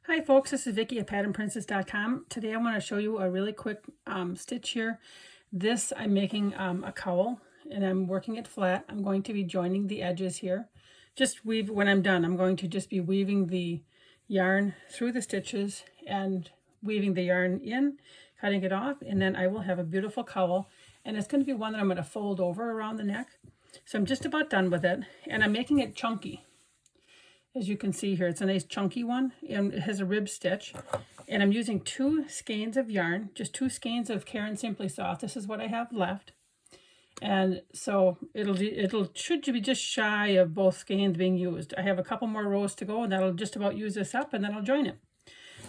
Hi folks, this is Vicki at patternprincess.com. Today I want to show you a really quick stitch here. This I'm making a cowl and I'm working it flat. I'm going to be joining the edges here. Just weave when I'm done. I'm going to just be weaving the yarn through the stitches and weaving the yarn in, cutting it off, and then I will have a beautiful cowl. And it's going to be one that I'm going to fold over around the neck. So I'm just about done with it, and I'm making it chunky. As you can see here, it's a nice chunky one, and it has a rib stitch. And I'm using 2 skeins of yarn, just 2 skeins of Caron Simply Soft. This is what I have left. And so it should be just shy of both skeins being used. I have a couple more rows to go, and that'll just about use this up, and then I'll join it.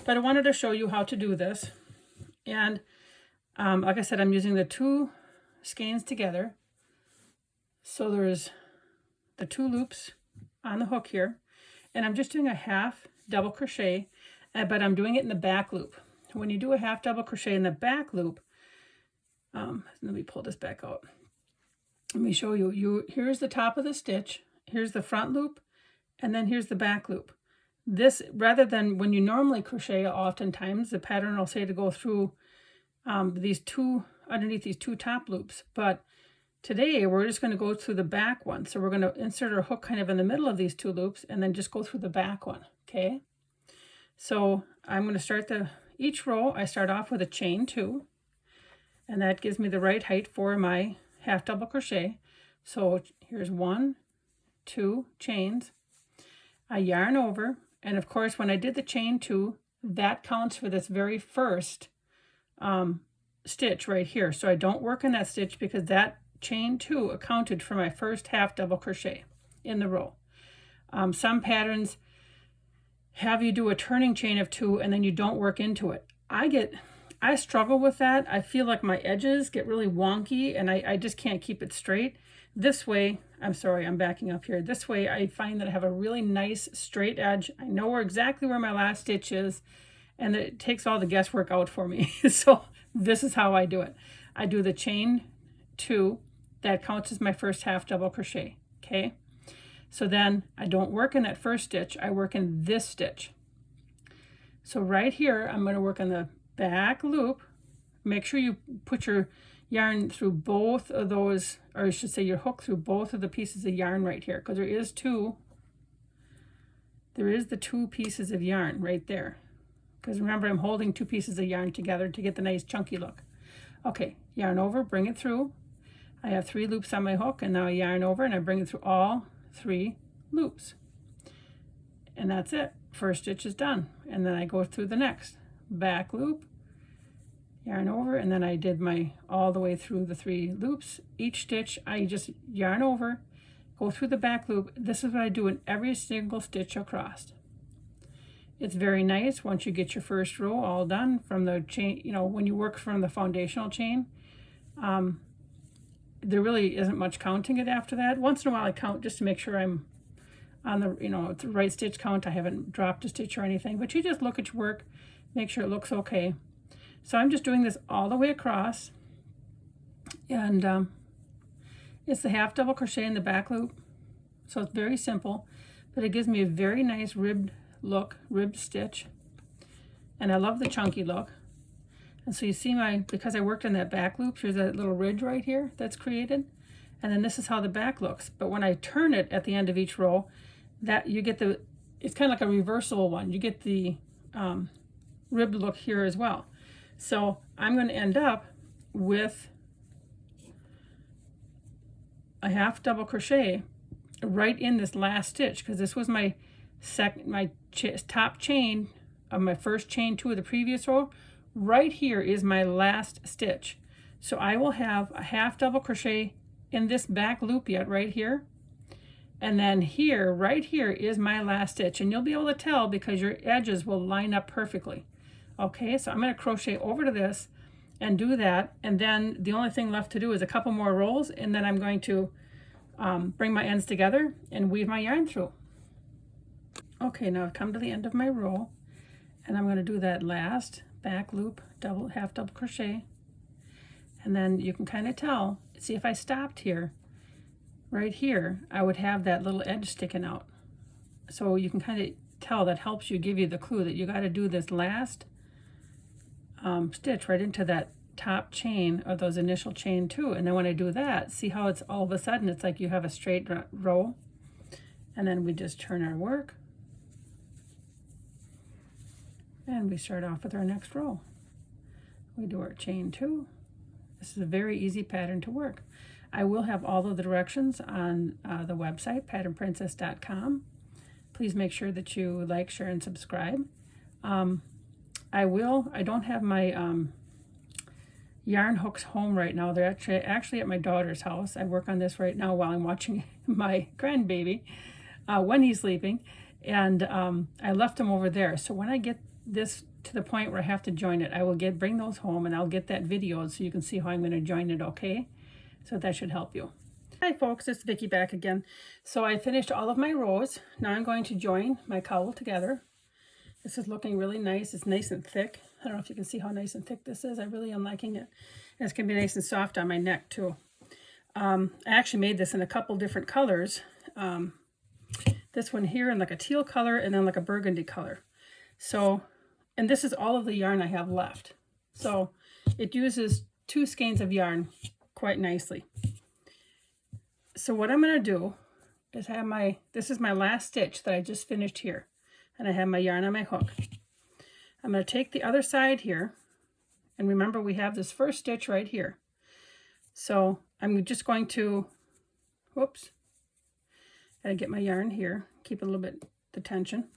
But I wanted to show you how to do this. And like I said, I'm using the 2 skeins together. So there's the 2 loops on the hook here. And I'm just doing a half double crochet, but I'm doing it in the back loop. When you do a half double crochet in the back loop, let me pull this back out. Let me show you. Here's the top of the stitch, here's the front loop, and then here's the back loop. This, rather than when you normally crochet, oftentimes the pattern will say to go through underneath these 2 top loops, but today we're just going to go through the back one. So we're going to insert our hook kind of in the middle of these 2 loops and then just go through the back one, okay? So I'm going to start each row, I start off with a chain 2, and that gives me the right height for my half double crochet. So here's 1, 2 chains. I yarn over, and of course when I did the chain 2, that counts for this very first stitch right here. So I don't work in that stitch because that chain 2 accounted for my first half double crochet in the row. Some patterns have you do a turning chain of 2 and then you don't work into it. I struggle with that. I feel like my edges get really wonky and I just can't keep it straight. This way, I'm sorry, I'm backing up here. This way I find that I have a really nice straight edge. I know exactly where my last stitch is, and it takes all the guesswork out for me. So this is how I do it. I do the chain 2. That counts as my first half double crochet, okay? So then I don't work in that first stitch, I work in this stitch. So right here, I'm going to work on the back loop. Make sure you put your yarn through both of those, or I should say your hook through both of the pieces of yarn right here, because there is the 2 pieces of yarn right there. Because remember, I'm holding 2 pieces of yarn together to get the nice chunky look. Okay, yarn over, bring it through. I have 3 loops on my hook, and now I yarn over and I bring it through all 3 loops. And that's it. First stitch is done. And then I go through the next. Back loop, yarn over, and then I did all the way through the 3 loops. Each stitch, I just yarn over, go through the back loop. This is what I do in every single stitch across. It's very nice once you get your first row all done from the chain, when you work from the foundational chain. There really isn't much counting it after that. Once in a while I count just to make sure I'm on the right stitch count. I haven't dropped a stitch or anything, but you just look at your work, make sure it looks okay. So I'm just doing this all the way across, and it's the half double crochet in the back loop. So it's very simple, but it gives me a very nice ribbed stitch, and I love the chunky look. And so you see because I worked on that back loop, here's that little ridge right here that's created. And then this is how the back looks. But when I turn it at the end of each row, that you get it's kind of like a reversible one. You get the ribbed look here as well. So I'm going to end up with a half double crochet right in this last stitch, because this was my top chain of my first chain 2 of the previous row. Right here is my last stitch. So I will have a half double crochet in this back loop yet right here. And then here, right here is my last stitch. And you'll be able to tell because your edges will line up perfectly. Okay, so I'm going to crochet over to this and do that. And then the only thing left to do is a couple more rows. And then I'm going to bring my ends together and weave my yarn through. Okay, now I've come to the end of my row. And I'm going to do that last back loop, half double crochet, and then you can kind of tell, see if I stopped here, right here, I would have that little edge sticking out. So you can kind of tell, that helps you, give you the clue that you got to do this last stitch right into that top chain of those initial chain 2. And then when I do that, see how it's all of a sudden it's like you have a straight row, and then we just turn our work and we start off with our next row. We do our chain 2. This is a very easy pattern to work. I will have all of the directions on the website, patternprincess.com. Please make sure that you like, share, and subscribe. I don't have my yarn hooks home right now. They're actually at my daughter's house. I work on this right now while I'm watching my grandbaby when he's sleeping, and I left them over there. So when I get this to the point where I have to join it, I will bring those home, and I'll get that video so you can see how I'm going to join it, okay? So that should help you. Hi folks, it's Vicki back again. So I finished all of my rows. Now I'm going to join my cowl together. This is looking really nice. It's nice and thick. I don't know if you can see how nice and thick this is. I really am liking it. And it's going to be nice and soft on my neck too. I actually made this in a couple different colors. This one here in like a teal color, and then like a burgundy color. So, and this is all of the yarn I have left. So it uses 2 skeins of yarn quite nicely. So what I'm going to do is this is my last stitch that I just finished here. And I have my yarn on my hook. I'm going to take the other side here, and remember we have this first stitch right here. So I'm just going to, whoops, gotta get my yarn here, keep a little bit the tension.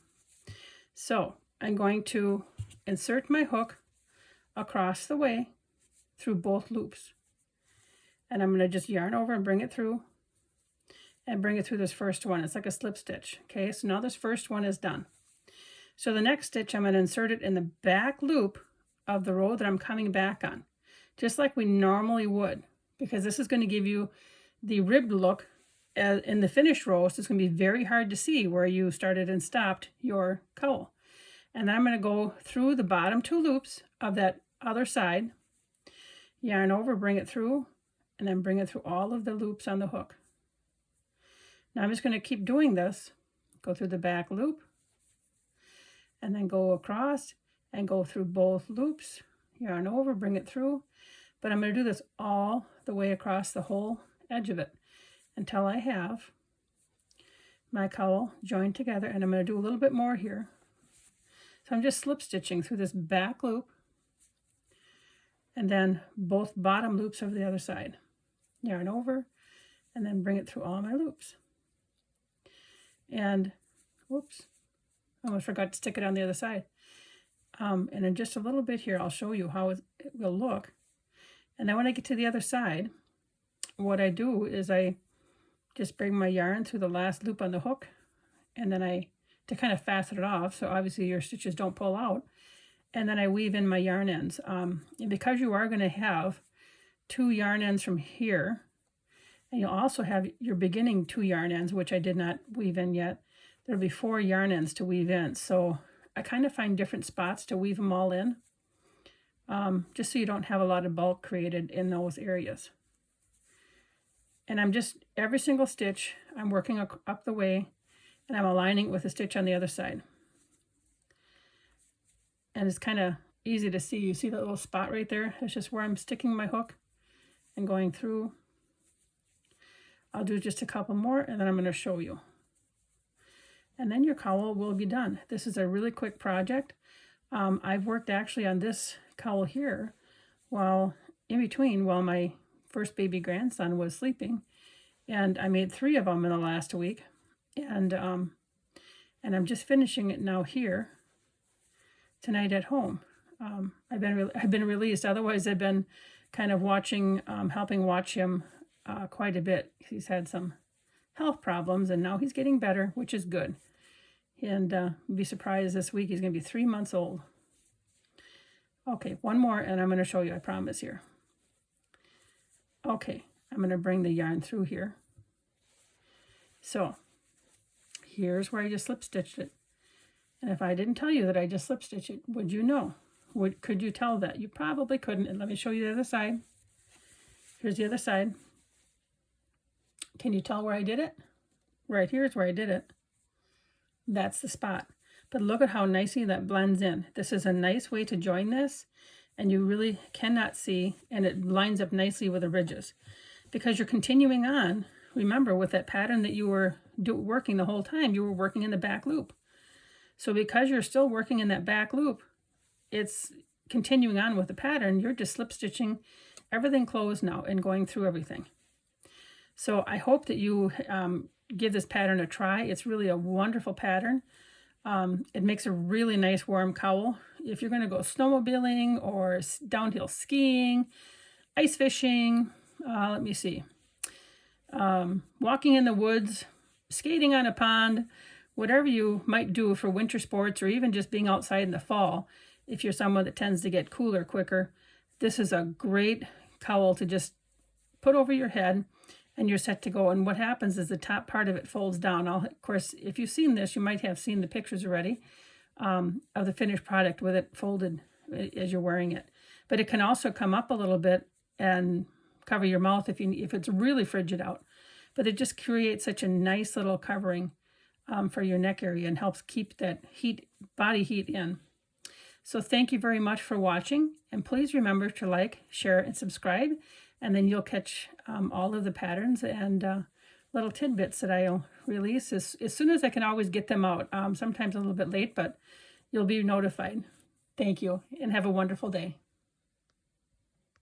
So I'm going to insert my hook across the way through both loops. And I'm going to just yarn over and bring it through, and bring it through this first one. It's like a slip stitch. Okay, so now this first one is done. So the next stitch, I'm going to insert it in the back loop of the row that I'm coming back on, just like we normally would, because this is going to give you the ribbed look in the finished row. So it's going to be very hard to see where you started and stopped your cowl. And then I'm going to go through the bottom 2 loops of that other side, yarn over, bring it through, and then bring it through all of the loops on the hook. Now I'm just going to keep doing this, go through the back loop, and then go across and go through both loops, yarn over, bring it through. But I'm going to do this all the way across the whole edge of it until I have my cowl joined together. And I'm going to do a little bit more here. So I'm just slip stitching through this back loop and then both bottom loops of the other side. Yarn over and then bring it through all my loops. And whoops, I almost forgot to stick it on the other side. And in just a little bit here, I'll show you how it will look. And then when I get to the other side, what I do is I just bring my yarn through the last loop on the hook, and then to kind of fasten it off, so obviously your stitches don't pull out, and then I weave in my yarn ends. And because you are going to have 2 yarn ends from here, and you'll also have your beginning 2 yarn ends, which I did not weave in yet. There'll be 4 yarn ends to weave in. So I kind of find different spots to weave them all in, just so you don't have a lot of bulk created in those areas. And I'm just, every single stitch, I'm working up the way, and I'm aligning with a stitch on the other side. And it's kind of easy to see. You see that little spot right there? It's just where I'm sticking my hook and going through. I'll do just a couple more, and then I'm going to show you. And then your cowl will be done. This is a really quick project. I've worked actually on this cowl here while my first baby grandson was sleeping, and I made 3 of them in the last week, and I'm just finishing it now here tonight at home. I've been released. Otherwise, I've been kind of watching, helping watch him quite a bit. He's had some health problems, and now he's getting better, which is good. And be surprised this week he's going to be 3 months old. Okay, one more, and I'm going to show you, I promise here. Okay, I'm going to bring the yarn through here. So here's where I just slip stitched it. And if I didn't tell you that I just slip stitched it, would you know? Could you tell that? You probably couldn't. And let me show you the other side. Here's the other side. Can you tell where I did it? Right here is where I did it. That's the spot. But look at how nicely that blends in. This is a nice way to join this, and you really cannot see, and it lines up nicely with the ridges. Because you're continuing on, remember with that pattern that you were working the whole time, you were working in the back loop. So because you're still working in that back loop, it's continuing on with the pattern. You're just slip stitching everything closed now and going through everything. So I hope that you give this pattern a try. It's really a wonderful pattern. It makes a really nice warm cowl. If you're going to go snowmobiling or downhill skiing, ice fishing, let me see, walking in the woods, skating on a pond, whatever you might do for winter sports, or even just being outside in the fall, if you're someone that tends to get cooler quicker, this is a great cowl to just put over your head and you're set to go. And what happens is the top part of it folds down. Of course, if you've seen this, you might have seen the pictures already of the finished product with it folded as you're wearing it. But it can also come up a little bit and cover your mouth if it's really frigid out. But it just creates such a nice little covering for your neck area and helps keep that body heat in. So thank you very much for watching, and please remember to like, share, and subscribe, and then you'll catch all of the patterns and little tidbits that I'll release as soon as I can always get them out. Sometimes a little bit late, but you'll be notified. Thank you, and have a wonderful day.